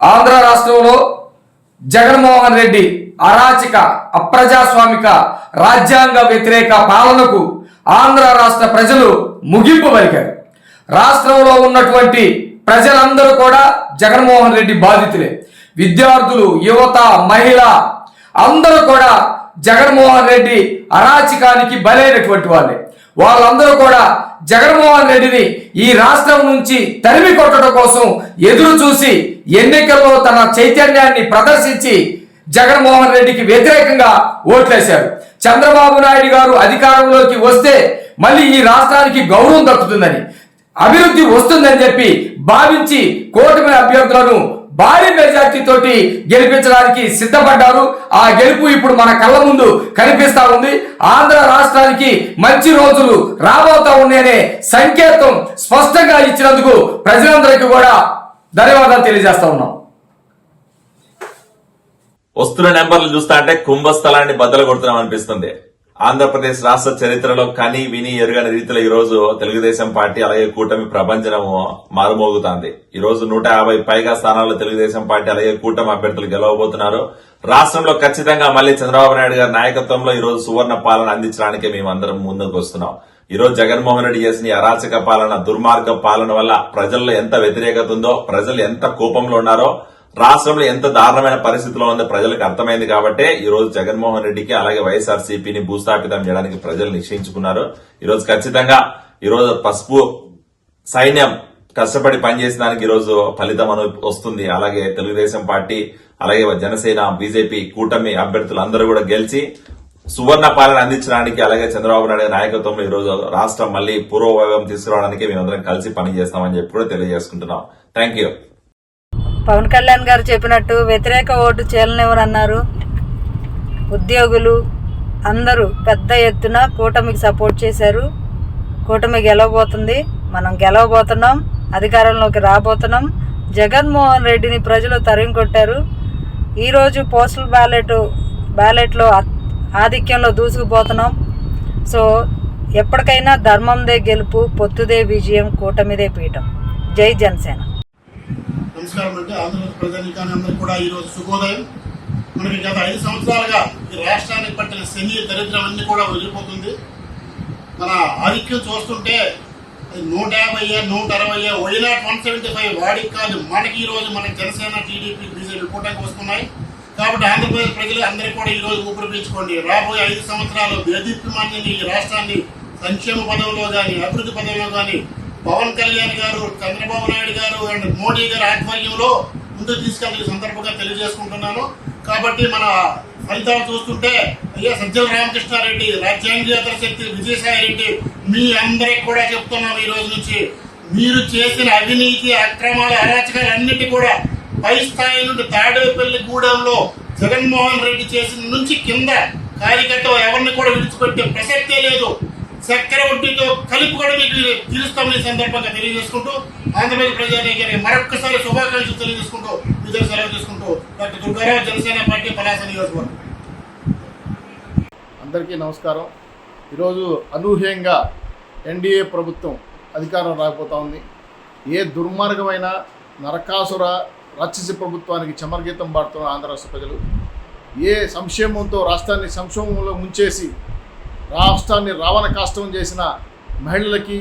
ఆంధ్ర రాష్ట్రంలో జగన్మోహన్ రెడ్డి అరాచక అప్రజాస్వామిక రాజ్యాంగ వ్యతిరేక పాలనకు ఆంధ్ర రాష్ట్ర ప్రజలు ముగింపు పలికారు. రాష్ట్రంలో ఉన్నటువంటి ప్రజలందరూ కూడా జగన్మోహన్ రెడ్డి బాధితులే. విద్యార్థులు, యువత, మహిళ అందరూ కూడా జగన్మోహన్ రెడ్డి అరాచకానికి బలైనటువంటి వాళ్ళే. వాళ్ళందరూ కూడా జగన్మోహన్ రెడ్డిని ఈ రాష్ట్రం నుంచి తరిమి కొట్టడం కోసం ఎదురు చూసి ఎన్నికల్లో తన చైతన్యాన్ని ప్రదర్శించి జగన్మోహన్ రెడ్డికి వ్యతిరేకంగా ఓట్లేశారు. చంద్రబాబు నాయుడు గారు అధికారంలోకి వస్తే మళ్ళీ ఈ రాష్ట్రానికి గౌరవం దక్కుతుందని, అభివృద్ధి వస్తుందని చెప్పి భావించి కూటమి అభ్యర్థులను భారీ మెజార్టీ తోటి గెలిపించడానికి సిద్ధపడ్డారు. ఆ గెలుపు ఇప్పుడు మన కళ్ళ ముందు కనిపిస్తా ఉంది. ఆంధ్ర రాష్ట్రానికి మంచి రోజులు రాబోతా ఉన్నాయనే సంకేతం స్పష్టంగా ఇచ్చినందుకు ప్రజలందరికీ కూడా ధన్యవాదాలు తెలియజేస్తా ఉన్నాం. వస్తున్న నెంబర్లు చూస్తా అంటే కుంభస్థలాన్ని బద్దలు కొడుతున్నాం అనిపిస్తుంది. ఆంధ్రప్రదేశ్ రాష్ట్ర చరిత్రలో కని విని ఎరుగని రీతిలో ఈ రోజు తెలుగుదేశం పార్టీ అలాగే కూటమి ప్రపంచము మారుమోగుతాంది. ఈ రోజు 150 పైగా స్థానాల్లో తెలుగుదేశం పార్టీ అలాగే కూటమి అభ్యర్థులు గెలవబోతున్నారు. రాష్ట్రంలో ఖచ్చితంగా మళ్లీ చంద్రబాబు నాయుడు గారి నాయకత్వంలో ఈ రోజు సువర్ణ పాలన అందించడానికి మేమందరం ముందుకు వస్తున్నాం. ఈ రోజు జగన్మోహన్ రెడ్డి చేసిన ఈ అరాచక పాలన, దుర్మార్గ పాలన వల్ల ప్రజల్లో ఎంత వ్యతిరేకత ఉందో, ప్రజలు ఎంత కోపంలో ఉన్నారో, రాష్ట్రంలో ఎంత దారుణమైన పరిస్థితిలో ఉందో ప్రజలకు అర్థమైంది. కాబట్టి ఈ రోజు జగన్మోహన్ రెడ్డికి అలాగే వైఎస్ఆర్సీపీని భూస్థాపితం చేయడానికి ప్రజలు నిశ్చయించుకున్నారు. ఈ రోజు ఖచ్చితంగా ఈ రోజు పసుపు సైన్యం కష్టపడి పనిచేసిన దానికి ఈ రోజు ఫలితం వస్తుంది. అలాగే తెలుగుదేశం పార్టీ అలాగే జనసేన, బీజేపీ కూటమి అభ్యర్థులు అందరూ కూడా గెలిచి సువర్ణ పాలన అందించడానికి అలాగే చంద్రబాబు నాయుడు నాయకత్వంలో ఈ రోజు రాష్ట్రం మళ్లీ పూర్వవైభవం తీసుకురావడానికి మేమందరం కలిసి పనిచేస్తామని చెప్పి కూడా తెలియజేసుకుంటున్నాం. Thank you. పవన్ కళ్యాణ్ గారు చెప్పినట్టు వ్యతిరేక ఓటు చేయలేవరన్నారు. ఉద్యోగులు అందరూ పెద్ద ఎత్తున కూటమికి సపోర్ట్ చేశారు. కూటమి గెలవబోతుంది, మనం గెలవబోతున్నాం, అధికారంలోకి రాబోతున్నాం. జగన్మోహన్ రెడ్డిని ప్రజలు తరిమి కొట్టారు. ఈరోజు పోస్టల్ బ్యాలెట్లో ఆధిక్యంలో దూసుకుపోతున్నాం. సో ఎప్పటికైనా ధర్మందే గెలుపు, పొత్తుదే విజయం, కూటమిదే పీఠం. జై జనసేన. నమస్కారం అండి. ఆంధ్రప్రదేశ్ ప్రజానీకాన్ని అందరూ కూడా ఈరోజు శుభోదయం. మనకి గత 5 సంవత్సరాలుగా ఈ రాష్ట్రానికి పట్టిన శని దరిద్రం అన్ని కూడా వదిలిపోతుంది. మన ఆధిక్యం చూస్తుంటే 150, 160, వైనాట్ 175 వాడికి కాదు, మనకి ఈ రోజు మన జనసేన, టీడీపీ, బీజేపీ కూటమికి వస్తున్నాయి. కాబట్టి ఆంధ్రప్రదేశ్ ప్రజలు అందరూ కూడా ఈ రోజు ఊపిరి పీల్చుకోండి. రాబోయే 5 సంవత్సరాలు దేదీప్యమాన్యంగా ఈ రాష్ట్రాన్ని సంక్షేమ పదంలో కానీ, అభివృద్ధి పదంలో కానీ పవన్ కళ్యాణ్ గారు, చంద్రబాబు నాయుడు గారు అండ్ మోడీ గారి ఆధ్వర్యంలో ముందుకు తీసుకెళ్లి సందర్భంగా తెలియజేసుకుంటున్నాను. కాబట్టి మన ఫలితాలు చూస్తుంటే అయ్యా సజ్జల రామకృష్ణారెడ్డి, రాజ్యాంగేతర శక్తి విజయసాయి రెడ్డి, మీ అందరికి కూడా చెప్తున్నాను, ఈ రోజు నుంచి మీరు చేసిన అవినీతి, అక్రమాల, అరాచకాలు అన్నిటి కూడా పై స్థాయి నుండి తాడేపల్లి గూడెంలో జగన్మోహన్ రెడ్డి చేసిన నుంచి కింద కార్యకర్త ఎవరిని కూడా విడిచిపెట్టే ప్రసక్తే లేదు. చక్రవర్తితో కలిపి కూడా మీకు తీరుస్తామని సందర్భంగా తెలియజేసుకుంటూ ఆంధ్రప్రదేశ్ ప్రజానీకానికి మరొక్కసారి శుభాకాంక్షలు తెలియజేసుకుంటూ విజయ సెలవు తీసుకుంటూ డాక్టర్ దుర్గారావు, జనసేన పార్టీ, పలాస నియోజకవర్గం. అందరికీ నమస్కారం. ఈరోజు అనూహ్యంగా ఎన్డీఏ ప్రభుత్వం అధికారం రాకపోతా ఉంది. ఏ దుర్మార్గమైన నరకాసుర రాక్షస ప్రభుత్వానికి చమరగీతం పాడుతున్న ఆంధ్ర రాష్ట్ర ప్రజలు, ఏ సంక్షేమంతో రాష్ట్రాన్ని సంక్షోభంలో ముంచేసి రాష్ట్రాన్ని రావణ కాష్టం చేసిన మహిళలకి,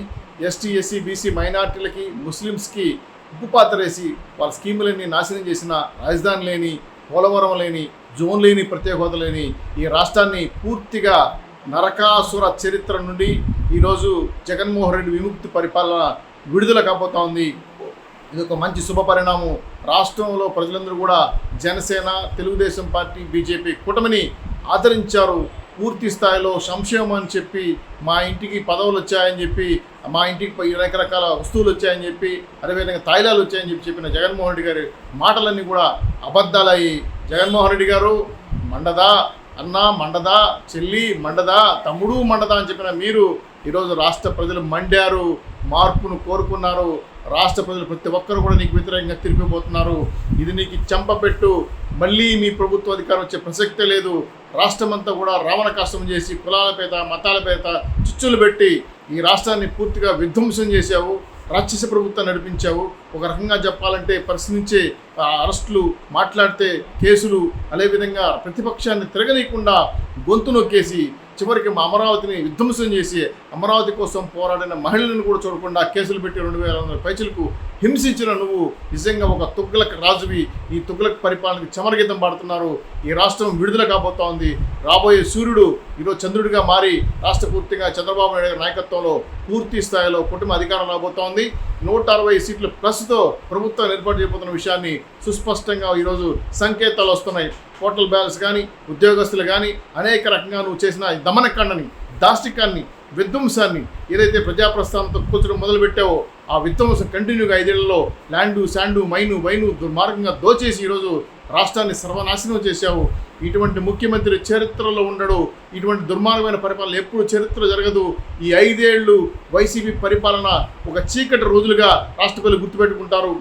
ఎస్టీ, ఎస్సీ, బీసీ మైనార్టీలకి, ముస్లిమ్స్కి ఉప్పుపాతరేసి వాళ్ళ స్కీములన్నీ నాశనం చేసిన, రాజధాని లేని, పోలవరం లేని, జోన్ లేని, ప్రత్యేక హోదా లేని ఈ రాష్ట్రాన్ని పూర్తిగా నరకాసుర చరిత్ర నుండి ఈరోజు జగన్మోహన్ రెడ్డి విముక్తి పరిపాలన విడుదల కాబోతా ఉంది. ఇది ఒక మంచి శుభ పరిణామం. రాష్ట్రంలో ప్రజలందరూ కూడా జనసేన, తెలుగుదేశం పార్టీ, బీజేపీ కూటమిని ఆదరించారు. పూర్తి స్థాయిలో సంక్షేమం అని చెప్పి, మా ఇంటికి పదవులు వచ్చాయని చెప్పి, మా ఇంటికి రకరకాల వస్తువులు వచ్చాయని చెప్పి, అదేవిధంగా తాయిలాలు వచ్చాయని చెప్పిన జగన్మోహన్ రెడ్డి గారి మాటలన్నీ కూడా అబద్ధాలయ్యి, జగన్మోహన్ రెడ్డి గారు మండదా అన్న, మండదా చెల్లి, మండదా తమ్ముడు, మండదా అని చెప్పిన మీరు ఈరోజు రాష్ట్ర ప్రజలు మండారు, మార్పును కోరుకున్నారు. రాష్ట్ర ప్రజలు ప్రతి ఒక్కరు కూడా నీకు వ్యతిరేకంగా తిరిగిపోతున్నారు. ఇది నీకు చెంపపెట్టు. మళ్ళీ మీ ప్రభుత్వ అధికారం వచ్చే ప్రసక్తే లేదు. రాష్ట్రమంతా కూడా రావణ కాష్టం చేసి కులాల పేద, మతాల పేద చిచ్చులు పెట్టి ఈ రాష్ట్రాన్ని పూర్తిగా విధ్వంసం చేశావు. రాక్షస ప్రభుత్వాన్ని నడిపించావు. ఒక రకంగా చెప్పాలంటే ప్రశ్నించే అరెస్టులు, మాట్లాడితే కేసులు, అదేవిధంగా ప్రతిపక్షాన్ని తిరగనీయకుండా గొంతు నొక్కేసి చివరికి మా అమరావతిని విధ్వంసం చేసి అమరావతి కోసం పోరాడిన మహిళలను కూడా చూడకుండా కేసులు పెట్టి 2,200 పైచలకు హింసించిన నువ్వు నిజంగా ఒక తుగ్లక్ రాజువి. ఈ తుగ్లక్ పరిపాలనకి చమరగీతం పాడుతున్నారు. ఈ రాష్ట్రం విడుదల కాబోతా ఉంది. రాబోయే సూర్యుడు ఈరోజు చంద్రుడిగా మారి రాష్ట్ర పూర్తిగా చంద్రబాబు నాయుడు గారి నాయకత్వంలో పూర్తి స్థాయిలో కుటుంబ అధికారం రాబోతా ఉంది. 160 సీట్లు ప్లస్తో ప్రభుత్వం ఏర్పాటు చేయబోతున్న విషయాన్ని సుస్పష్టంగా ఈరోజు సంకేతాలు వస్తున్నాయి. పోర్టల్ బ్యాలెన్స్ కానీ, ఉద్యోగస్తులు కానీ అనేక రకంగా నువ్వు చేసిన దమనకాండని, దాష్టికాన్ని, విధ్వంసాన్ని ఏదైతే ప్రజాప్రస్థానంతో కూర్చడం మొదలుపెట్టావో ఆ విధ్వంసం కంటిన్యూగా 5 ఏళ్లలో ల్యాండు, శాండు, వైను దుర్మార్గంగా దోచేసి ఈరోజు రాష్ట్రాన్ని సర్వనాశనం చేశావు. ఇటువంటి ముఖ్యమంత్రి చరిత్రలో ఉండడు. ఇటువంటి దుర్మార్గమైన పరిపాలన ఎప్పుడు చరిత్ర జరగదు. ఈ 5 ఏళ్ళు వైసీపీ పరిపాలన ఒక చీకటి రోజులుగా రాష్ట్ర ప్రజలు గుర్తుపెట్టుకుంటారు.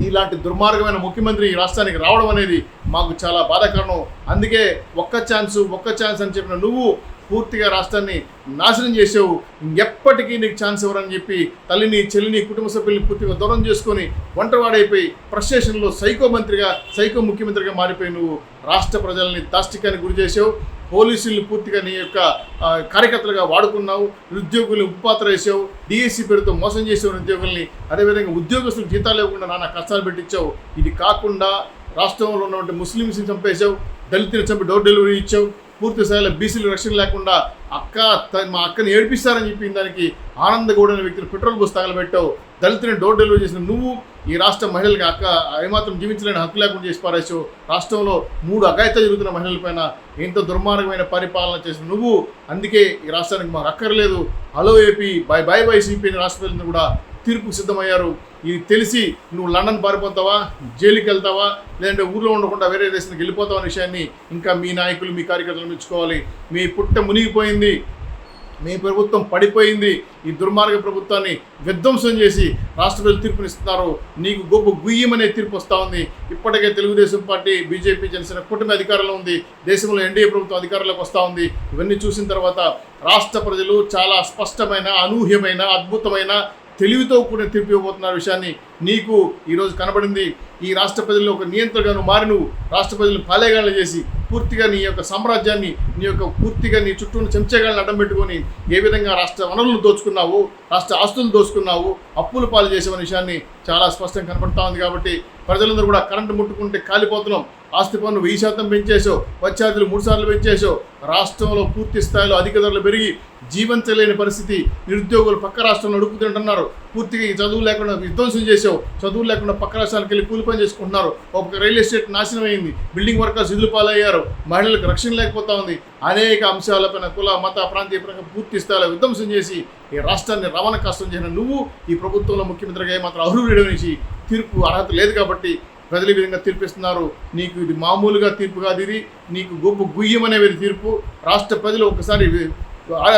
ఇలాంటి దుర్మార్గమైన ముఖ్యమంత్రి ఈ రాష్ట్రానికి రావడం అనేది మాకు చాలా బాధాకరం. అందుకే ఒక్క ఛాన్స్ అని చెప్పిన నువ్వు పూర్తిగా రాష్ట్రాన్ని నాశనం చేసావు. ఎప్పటికీ నీకు ఛాన్స్ ఇవ్వరని చెప్పి తల్లిని, చెల్లిని, కుటుంబ సభ్యుల్ని పూర్తిగా దూరం చేసుకొని ఒంటరివాడైపోయి ఫ్రస్ట్రేషన్లో సైకో ముఖ్యమంత్రిగా మారిపోయి నువ్వు రాష్ట్ర ప్రజల్ని దాష్టికానికి గురి చేసావు. పోలీసుల్ని పూర్తిగా నీ యొక్క కార్యకర్తలుగా వాడుకున్నావు. నిరుద్యోగుల్ని ఉపాత్ర వేసావు. డిఎస్సి పేరుతో మోసం చేసావు నిరుద్యోగుల్ని. అదేవిధంగా ఉద్యోగస్తులకు జీతాలు ఇవ్వకుండా నానా కష్టాలు పెట్టించావు. ఇది కాకుండా రాష్ట్రంలో ఉన్నటువంటి ముస్లిమ్స్ని చంపేశావు. దళితులు చంపి డోర్ డెలివరీ ఇచ్చావు. పూర్తి స్థాయిలో బీసీలు రక్షణ లేకుండా మా అక్కని ఏడిపిస్తారని చెప్పి దానికి ఆనందగౌడ అనే వ్యక్తిని పెట్రోల్ బస్ తగలబెట్టావు. దళితుని డోర్ డెలివరీ చేసిన నువ్వు ఈ రాష్ట్ర మహిళలకి ఏమాత్రం జీవించలేని హక్కు లేకుండా చేసి పారేసావు. రాష్ట్రంలో 3 అఘాయిత్యాలు జరుగుతున్న మహిళలపైన ఎంత దుర్మార్గమైన పరిపాలన చేసిన నువ్వు. అందుకే ఈ రాష్ట్రానికి మాకు అక్కర్లేదు, హలో ఏపీ, బై సిపి అని రాష్ట్ర ప్రజలను కూడా తీర్పు సిద్ధమయ్యారు. ఇది తెలిసి నువ్వు లండన్ పారిపోతావా, జైలుకి వెళ్తావా, లేదంటే ఊర్లో ఉండకుండా వేరే దేశానికి వెళ్ళిపోతావు అనే విషయాన్ని ఇంకా మీ నాయకులు, మీ కార్యకర్తలు మెచ్చుకోవాలి. మీ పుట్ట మునిగిపోయింది, మీ ప్రభుత్వం పడిపోయింది. ఈ దుర్మార్గ ప్రభుత్వాన్ని విధ్వంసం చేసి రాష్ట్ర ప్రజలు తీర్పునిస్తున్నారు. నీకు గొప్ప గుయ్యమనే తీర్పు వస్తూ ఉంది. ఇప్పటికే తెలుగుదేశం పార్టీ, బీజేపీ, జనసేన కూటమి అధికారంలో ఉంది. దేశంలో ఎన్డీఏ ప్రభుత్వం అధికారంలోకి వస్తూ ఉంది. ఇవన్నీ చూసిన తర్వాత రాష్ట్ర ప్రజలు చాలా స్పష్టమైన, అనూహ్యమైన, అద్భుతమైన, తెలివితో కూడిన తీర్పు ఇవ్వబోతున్న విషయాన్ని నీకు ఈరోజు కనబడింది. ఈ రాష్ట్ర ప్రజల్లో ఒక నియంత్రణగా మారి నువ్వు రాష్ట్ర ప్రజలను పాలేగాళ్ళు చేసి పూర్తిగా నీ యొక్క సామ్రాజ్యాన్ని, పూర్తిగా నీ చుట్టూ చెంచగాళ్ళని అడ్డం పెట్టుకొని ఏ విధంగా రాష్ట్ర వనరులను దోచుకున్నావు, రాష్ట్ర ఆస్తులను దోచుకున్నావు, అప్పులు పాలు చేసేవన్న విషయాన్ని చాలా స్పష్టంగా కనపడతా ఉంది. కాబట్టి ప్రజలందరూ కూడా కరెంటు ముట్టుకుంటే కాలిపోతున్నాం. ఆస్తి పన్ను 1000% పెంచేసావు, వచ్చాదులు 3 సార్లు పెంచేసావు. రాష్ట్రంలో పూర్తి స్థాయిలో అధిక ధరలు పెరిగి జీవించలేని పరిస్థితి. నిరుద్యోగులు పక్క రాష్ట్రంలో అడుగుతుంటున్నారు. పూర్తిగా ఈ చదువు లేకుండా విధ్వంసం చేసావు. చదువు లేకుండా పక్క రాష్ట్రానికి వెళ్ళి కూలి పని చేసుకుంటున్నారు. ఒక రియల్ ఎస్టేట్ నాశనం అయింది. బిల్డింగ్ వర్కర్స్ ఇల్లు పాలయ్యారు. మహిళలకు రక్షణ లేకపోతా ఉంది. అనేక అంశాలపైన కుల, మత, ప్రాంతీయ పరంగా పూర్తి స్థాయిలో విధ్వంసం చేసి ఈ రాష్ట్రాన్ని రవాణా కష్టం చేసిన నువ్వు ఈ ప్రభుత్వంలో ముఖ్యమంత్రిగా ఏమాత్రం అర్హుడు నుంచి తీర్పు అర్హత లేదు. కాబట్టి ప్రజలు ఈ విధంగా తీర్పిస్తున్నారు. నీకు ఇది మామూలుగా తీర్పు కాదు, ఇది నీకు గొప్ప గుయ్యం అనేది తీర్పు. రాష్ట్ర ప్రజలు ఒకసారి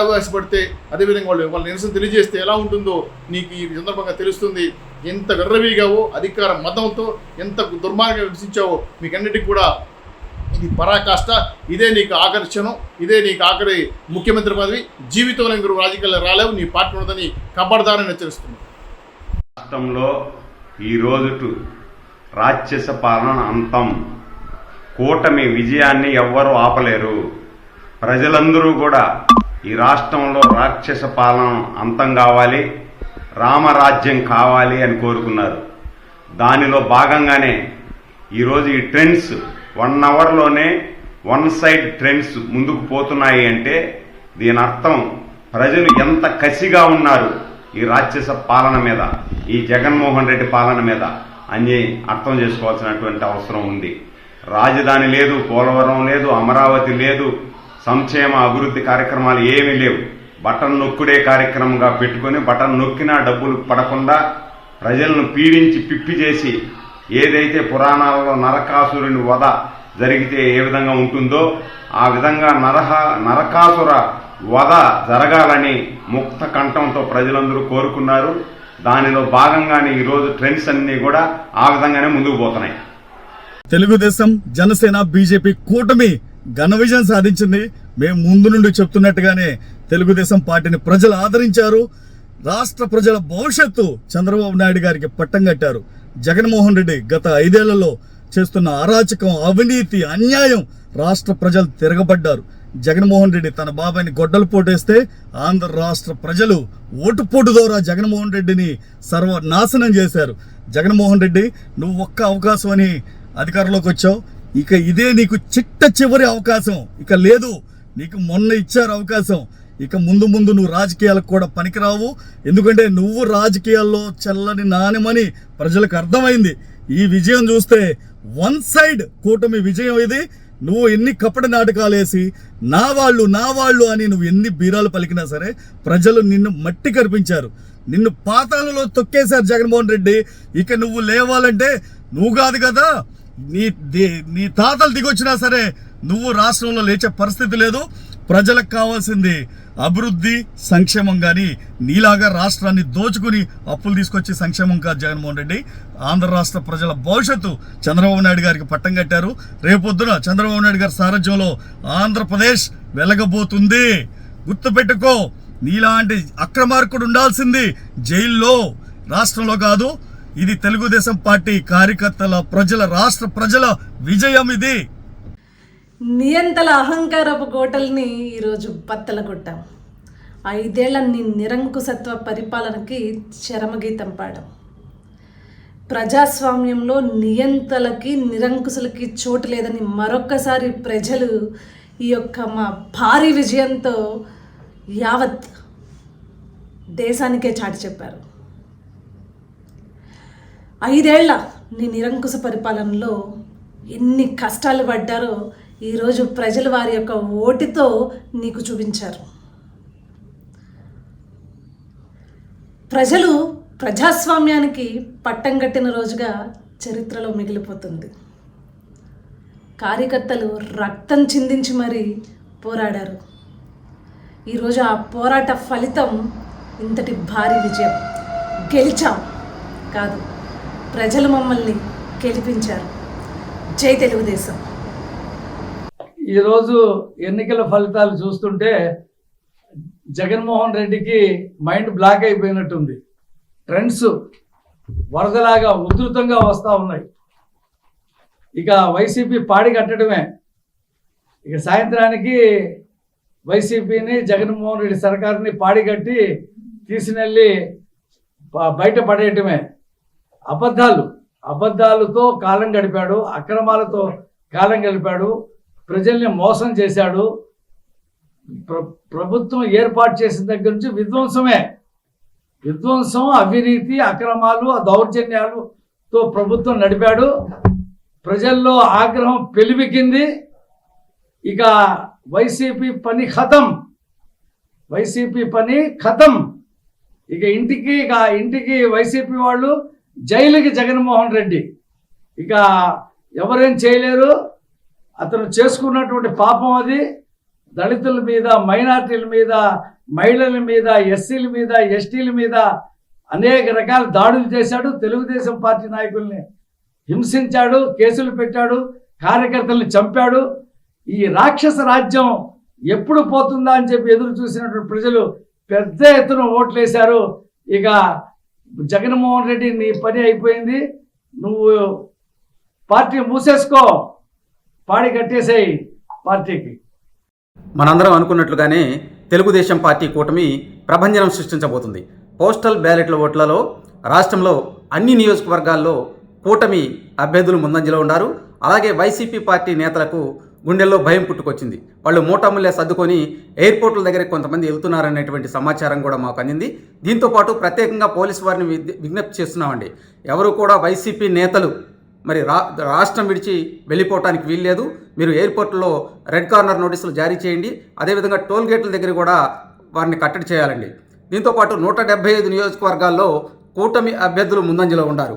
ఆవేశపడితే, అదేవిధంగా వాళ్ళ నిరసన తెలియజేస్తే ఎలా ఉంటుందో నీకు ఈ సందర్భంగా తెలుస్తుంది. ఎంత విర్రవీగావో, అధికార మతంతో ఎంత దుర్మార్గంగా విమర్శించావో మీకన్నిటికీ కూడా ఇది పరాకాష్ట. ఇదే నీకు ఆఖరి క్షణం, ఇదే నీకు ఆఖరి ముఖ్యమంత్రి పదవి. జీవితంలో ఇంకొక రాజకీయాలు రాలేవు, నీ పార్టీ ఉండదని కబడ్దారని హెచ్చరిస్తుంది. రాష్ట్రంలో ఈ రోజు రాక్షస పాలన అంతం, కూటమి విజయాన్ని ఎవ్వరూ ఆపలేరు. ప్రజలందరూ కూడా ఈ రాష్ట్రంలో రాక్షస పాలన అంతం కావాలి, రామరాజ్యం కావాలి అని కోరుకున్నారు. దానిలో భాగంగానే ఈరోజు ఈ ట్రెండ్స్ 1 అవర్లోనే 1 సైడ్ ట్రెండ్స్ ముందుకు పోతున్నాయి. అంటే దీని అర్థం ప్రజలు ఎంత కసిగా ఉన్నారు ఈ రాక్షస పాలన మీద, ఈ జగన్మోహన్ రెడ్డి పాలన మీద అని అర్థం చేసుకోవాల్సినటువంటి అవసరం ఉంది. రాజధాని లేదు, పోలవరం లేదు, అమరావతి లేదు, సంక్షేమ అభివృద్ధి కార్యక్రమాలు ఏమీ లేవు. బటన్ నొక్కుడే కార్యక్రమంగా పెట్టుకుని బటన్ నొక్కినా డబ్బులు పడకుండా ప్రజలను పీడించి పిప్పి చేసి, ఏదైతే పురాణాలలో నరకాసురుని వధ జరిగితే ఏ విధంగా ఉంటుందో ఆ విధంగా నరకాసుర వధ జరగాలని ముక్త కంఠంతో ప్రజలందరూ కోరుకున్నారు. దానిలో భాగంగానే ఈరోజు ట్రెండ్స్ అన్ని కూడా ఆ విధంగానే ముందుకు పోతున్నాయి. తెలుగుదేశం, జనసేన, బీజేపీ కూటమి ఘన విజయం సాధించింది. మేము ముందు నుండి చెప్తున్నట్టుగానే తెలుగుదేశం పార్టీని ప్రజలు ఆదరించారు. రాష్ట్ర ప్రజల భవిష్యత్తు చంద్రబాబు నాయుడు గారికి పట్టం కట్టారు. జగన్మోహన్ రెడ్డి గత 5 ఏళ్లలో చేస్తున్న అరాచకం, అవినీతి, అన్యాయం రాష్ట్ర ప్రజలు తిరగబడ్డారు. జగన్మోహన్ రెడ్డి తన బాబాయిని గొడ్డలు పోటేస్తే ఆంధ్ర రాష్ట్ర ప్రజలు ఓటుపోటు ద్వారా జగన్మోహన్ రెడ్డిని సర్వనాశనం చేశారు. జగన్మోహన్ రెడ్డి, నువ్వు ఒక్క అవకాశం అని అధికారంలోకి వచ్చావు. ఇక ఇదే నీకు చివరి అవకాశం. ఇక లేదు, నీకు మొన్న ఇచ్చారు అవకాశం. ఇక ముందు నువ్వు రాజకీయాలకు కూడా పనికిరావు. ఎందుకంటే నువ్వు రాజకీయాల్లో చల్లని నాణ్యమని ప్రజలకు అర్థమైంది. ఈ విజయం చూస్తే వన్ సైడ్ కూటమి విజయం ఇది. నువ్వు ఎన్ని కపట నాటకాలు వేసి నా వాళ్ళు అని నువ్వు ఎన్ని బీరాలు పలికినా సరే ప్రజలు నిన్ను మట్టి కనిపించారు, నిన్ను పాతాళంలో తొక్కేశారు జగన్మోహన్ రెడ్డి. ఇక నువ్వు లేవాలంటే నువ్వు కాదు కదా, నీ తాతలు దిగొచ్చినా సరే నువ్వు రాష్ట్రంలో లేచే పరిస్థితి లేదు. ప్రజలకు కావాల్సింది అభివృద్ధి, సంక్షేమం. కానీ నీలాగా రాష్ట్రాన్ని దోచుకుని అప్పులు తీసుకొచ్చి సంక్షేమం కాదు జగన్మోహన్ రెడ్డి. ఆంధ్ర రాష్ట్ర ప్రజల భవిష్యత్తు చంద్రబాబు నాయుడు గారికి పట్టం కట్టారు. రేపొద్దున చంద్రబాబు నాయుడు గారి సారథ్యంలో ఆంధ్రప్రదేశ్ వెలగబోతుంది. గుర్తుపెట్టుకో, నీలాంటి అక్రమార్కుడు ఉండాల్సింది జైల్లో, రాష్ట్రంలో కాదు. ఇది తెలుగుదేశం పార్టీ కార్యకర్తల, రాష్ట్ర ప్రజల విజయం ఇది. నియంతల అహంకారపు గోటల్ని ఈరోజు బత్తల కొట్టాం. 5 ఏళ్ల నీ నిరంకుశత్వ పరిపాలనకి చరమగీతం పాడాం. ప్రజాస్వామ్యంలో నియంతలకి, నిరంకుశులకి చోటు లేదని మరొక్కసారి ప్రజలు ఈ యొక్క మా భారీ విజయంతో యావత్ దేశానికే చాటి చెప్పారు. 5 ఏళ్ల నీ నిరంకుశ పరిపాలనలో ఎన్ని కష్టాలు పడ్డారో ఈరోజు ప్రజలు వారి యొక్క ఓటుతో నీకు చూపించారు. ప్రజలు ప్రజాస్వామ్యానికి పట్టం కట్టిన రోజుగా చరిత్రలో మిగిలిపోతుంది. కార్యకర్తలు రక్తం చిందించి మరీ పోరాడారు. ఈరోజు ఆ పోరాట ఫలితం ఇంతటి భారీ విజయం. గెలిచాం కాదు, ప్రజలు మమ్మల్ని గెలిపించారు. జై తెలుగుదేశం. ఈరోజు ఎన్నికల ఫలితాలు చూస్తుంటే జగన్మోహన్ రెడ్డికి మైండ్ బ్లాక్ అయిపోయినట్టుంది. ట్రెండ్స్ వరదలాగా ఉధృతంగా వస్తూ ఉన్నాయి. ఇక వైసీపీ పాడి కట్టడమే. ఇక సాయంత్రానికి వైసీపీని, జగన్మోహన్ రెడ్డి సర్కారుని పాడి కట్టి తీసుకెళ్ళి బయట పడేయటమే. అబద్ధాలతో కాలం గడిపాడు, అక్రమాలతో కాలం గడిపాడు, ప్రజల్ని మోసం చేశాడు. ప్రభుత్వం ఏర్పాటు చేసిన దగ్గర నుంచి విధ్వంసం, అవినీతి, అక్రమాలు, దౌర్జన్యాలతో ప్రభుత్వం నడిపాడు. ప్రజల్లో ఆగ్రహం పెలివికింది. ఇక వైసీపీ పని ఖతం. ఇక ఇంటికి వైసీపీ వాళ్ళు, జైలుకి జగన్మోహన్ రెడ్డి. ఇక ఎవరేం చేయలేరు. అతను చేసుకున్నటువంటి పాపం అది. దళితుల మీద, మైనార్టీల మీద, మహిళల మీద, ఎస్సీల మీద, ఎస్టీల మీద అనేక రకాల దాడులు చేశాడు. తెలుగుదేశం పార్టీ నాయకుల్ని హింసించాడు, కేసులు పెట్టాడు, కార్యకర్తల్ని చంపాడు. ఈ రాక్షస రాజ్యం ఎప్పుడు పోతుందా అని చెప్పి ఎదురు చూసినటువంటి ప్రజలు పెద్ద ఎత్తున ఓట్లేశారు. ఇక జగన్మోహన్ రెడ్డి, నీ పని అయిపోయింది, నువ్వు పార్టీ మూసేసుకో, పాడి కట్టేసేయి పార్టీకి. మనందరం అనుకున్నట్లుగానే తెలుగుదేశం పార్టీ కూటమి ప్రభంజనం సృష్టించబోతుంది. పోస్టల్ బ్యాలెట్ల ఓట్లలో రాష్ట్రంలో అన్ని నియోజకవర్గాల్లో కూటమి అభ్యర్థులు ముందంజలో ఉన్నారు. అలాగే వైసీపీ పార్టీ నేతలకు గుండెల్లో భయం పుట్టుకొచ్చింది. వాళ్ళు మూటాముల్లే సర్దుకొని ఎయిర్పోర్ట్ల దగ్గరికి కొంతమంది వెళ్తున్నారనేటువంటి సమాచారం కూడా మాకు అందింది. దీంతోపాటు ప్రత్యేకంగా పోలీసు వారిని విజ్ఞప్తి చేస్తున్నామండి, ఎవరు కూడా వైసీపీ నేతలు మరి రాష్ట్రం విడిచి వెళ్ళిపోవటానికి వీల్లేదు. మీరు ఎయిర్పోర్ట్లో రెడ్ కార్నర్ నోటీసులు జారీ చేయండి. అదేవిధంగా టోల్ గేట్ల దగ్గర కూడా వారిని కట్టడి చేయాలండి. దీంతోపాటు 175 నియోజకవర్గాల్లో కూటమి అభ్యర్థులు ముందంజలో ఉన్నారు.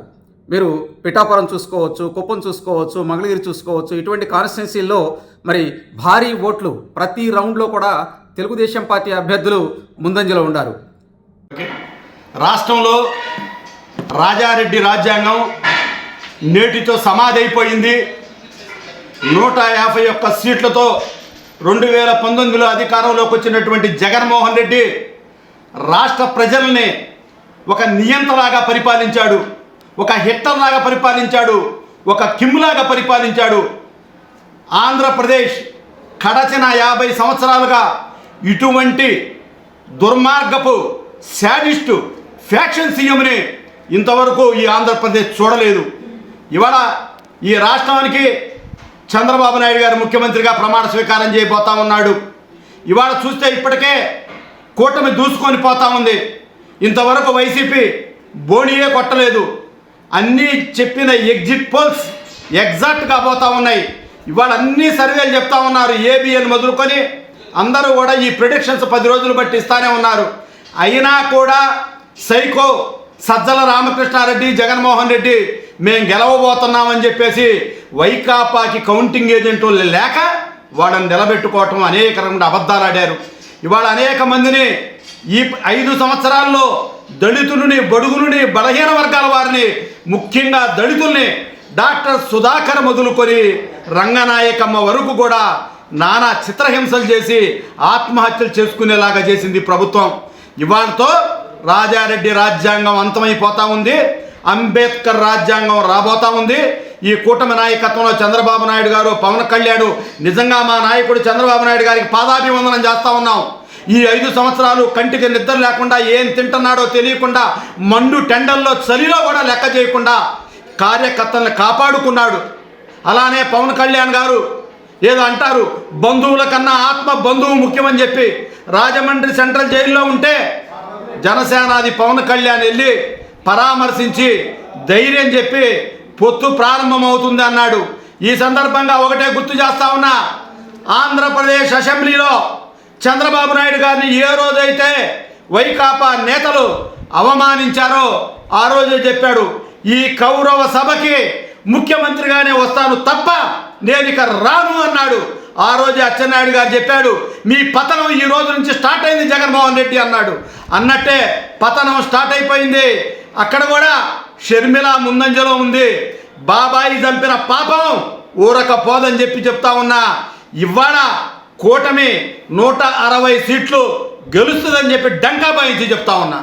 మీరు పిఠాపురం చూసుకోవచ్చు, కుప్పం చూసుకోవచ్చు, మంగళగిరి చూసుకోవచ్చు. ఇటువంటి కాన్స్టిట్యున్సీల్లో మరి భారీ ఓట్లు ప్రతి రౌండ్లో కూడా తెలుగుదేశం పార్టీ అభ్యర్థులు ముందంజలో ఉన్నారు. రాష్ట్రంలో రాజారెడ్డి రాజ్యాంగం నేటితో సమాధి అయిపోయింది. 151 సీట్లతో 2019లో అధికారంలోకి వచ్చినటువంటి జగన్మోహన్ రెడ్డి రాష్ట్ర ప్రజల్ని ఒక నియంతలాగా పరిపాలించాడు, ఒక హిట్లర్ లాగా పరిపాలించాడు, ఒక కిమ్లాగా పరిపాలించాడు. ఆంధ్రప్రదేశ్ గడచిన 50 సంవత్సరాలుగా ఇటువంటి దుర్మార్గపు శాడిస్టు ఫ్యాక్షన్ సీఎంని ఇంతవరకు ఈ ఆంధ్రప్రదేశ్ చూడలేదు. ఇవాళ ఈ రాష్ట్రానికి చంద్రబాబు నాయుడు గారు ముఖ్యమంత్రిగా ప్రమాణ స్వీకారం చేయబోతా ఉన్నాడు. ఇవాళ చూస్తే ఇప్పటికే కూటమి దూసుకొని పోతా ఉంది. ఇంతవరకు వైసీపీ బోనియే కొట్టలేదు. అన్నీ చెప్పిన ఎగ్జిట్ పోల్స్ ఎగ్జాక్ట్గా పోతా ఉన్నాయి. ఇవాళ అన్ని సర్వేలు చెప్తా ఉన్నారు. ఏబిఎన్ మొదలుకొని అందరూ కూడా ఈ ప్రిడిక్షన్స్ 10 రోజులు బట్టి ఇస్తానే ఉన్నారు. అయినా కూడా సైకో సజ్జల రామకృష్ణారెడ్డి, జగన్మోహన్ రెడ్డి మేము గెలవబోతున్నామని చెప్పేసి వైకాపాకి కౌంటింగ్ ఏజెంట్లు లేక వాళ్ళని నిలబెట్టుకోవటం అనేక రకమైన అబద్ధాలు ఆడారు. ఇవాళ అనేక మందిని ఈ 5 సంవత్సరాల్లో దళితులని, బడుగులని, బలహీన వర్గాల వారిని, ముఖ్యంగా దళితుల్ని డాక్టర్ సుధాకర్ మొదలుకొని రంగనాయకమ్మ వరకు కూడా నానా చిత్రహింసలు చేసి ఆత్మహత్యలు చేసుకునేలాగా చేసింది ప్రభుత్వం. ఇవాళతో రాజారెడ్డి రాజ్యాంగం అంతమైపోతా ఉంది. అంబేద్కర్ రాజ్యాంగం రాబోతా ఉంది. ఈ కూటమి నాయకత్వంలో చంద్రబాబు నాయుడు గారు, పవన్ కళ్యాణ్, నిజంగా మా నాయకుడు చంద్రబాబు నాయుడు గారికి పాదాభివందనం చేస్తూ ఉన్నాం. ఈ 5 సంవత్సరాలు కంటికి నిద్ర లేకుండా, ఏం తింటున్నాడో తెలియకుండా, మండు టెండల్లో చలిలో కూడా లెక్క చేయకుండా కార్యకర్తలను కాపాడుకున్నాడు. అలానే పవన్ కళ్యాణ్ గారు ఏదో అంటారు, బంధువుల కన్నా ఆత్మ బంధువు ముఖ్యమని చెప్పి రాజమండ్రి సెంట్రల్ జైల్లో ఉంటే జనసేనాది పవన్ కళ్యాణ్ వెళ్ళి పరామర్శించి ధైర్యం చెప్పి పొత్తు ప్రారంభమవుతుంది అన్నాడు. ఈ సందర్భంగా ఒకటే గుర్తు చేస్తా ఉన్నా, ఆంధ్రప్రదేశ్ అసెంబ్లీలో చంద్రబాబు నాయుడు గారిని ఏ రోజైతే వైకాపా నేతలు అవమానించారో ఆ రోజే చెప్పాడు, ఈ కౌరవ సభకి ముఖ్యమంత్రిగానే వస్తాను తప్ప నేను ఇక రాను అన్నాడు. ఆ రోజే అచ్చెన్నాయుడు గారు చెప్పాడు, మీ పతనం ఈ రోజు నుంచి స్టార్ట్ అయింది జగన్మోహన్ రెడ్డి అన్నాడు. అన్నట్టే పతనం స్టార్ట్ అయిపోయింది. అక్కడ కూడా షర్మిల ముందంజలో ఉంది. బాబాయి చంపిన పాపం ఊరకపోదని చెప్పి చెప్తా ఉన్నా. ఇవాళ కూటమి 160 సీట్లు గెలుస్తుందని చెప్పి డంకా బాయించి చెప్తా ఉన్నా.